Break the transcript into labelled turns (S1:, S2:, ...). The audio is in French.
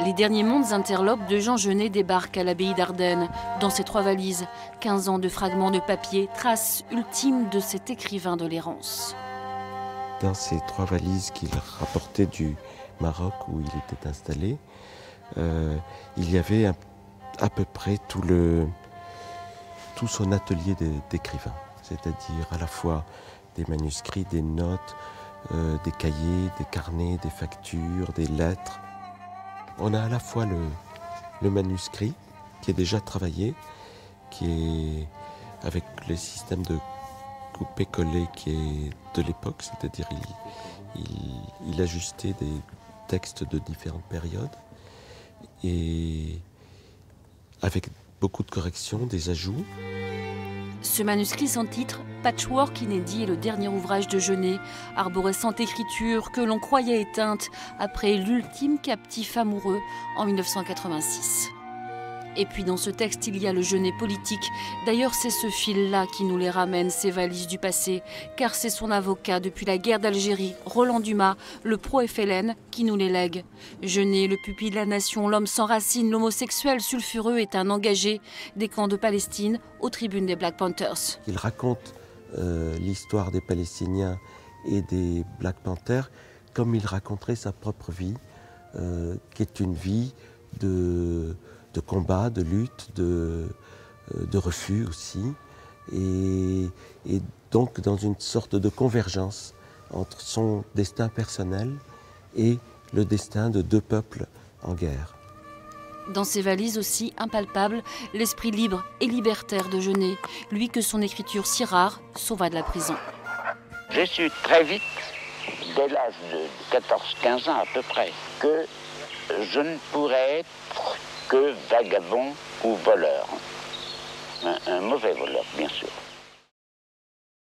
S1: Les derniers mondes interlopes de Jean Genet débarquent à l'abbaye d'Ardenne. Dans ses 3 valises, 15 ans de fragments de papier, trace ultime de cet écrivain de l'errance.
S2: Dans ces 3 valises qu'il rapportait du Maroc où il était installé, il y avait à peu près tout son atelier d'écrivain. C'est-à-dire à la fois des manuscrits, des notes, des cahiers, des carnets, des factures, des lettres. On a à la fois le manuscrit qui est déjà travaillé, qui est avec le système de coupé-collé qui est de l'époque, c'est-à-dire il ajustait des textes de différentes périodes et avec beaucoup de corrections, des ajouts.
S1: Ce manuscrit sans titre, Patchwork inédit, est le dernier ouvrage de Genet, arborescente écriture que l'on croyait éteinte après l'ultime captif amoureux en 1986. Et puis dans ce texte, il y a le Genet politique. D'ailleurs, c'est ce fil-là qui nous les ramène, ces valises du passé, car c'est son avocat depuis la guerre d'Algérie, Roland Dumas, le pro-FLN, qui nous les lègue. Genet, le pupille de la nation, l'homme sans racines, l'homosexuel sulfureux, est un engagé des camps de Palestine aux tribunes des Black Panthers.
S2: Il raconte l'histoire des Palestiniens et des Black Panthers comme il raconterait sa propre vie, qui est une vie de combat, de lutte, de refus aussi, et donc dans une sorte de convergence entre son destin personnel et le destin de 2 peuples en guerre.
S1: Dans ses valises aussi, impalpable, l'esprit libre et libertaire de Genet, lui que son écriture si rare sauva de la prison.
S3: J'ai su très vite, dès l'âge de 14-15 ans à peu près, que je ne pourrais être que vagabond ou voleur. Un mauvais voleur, bien sûr.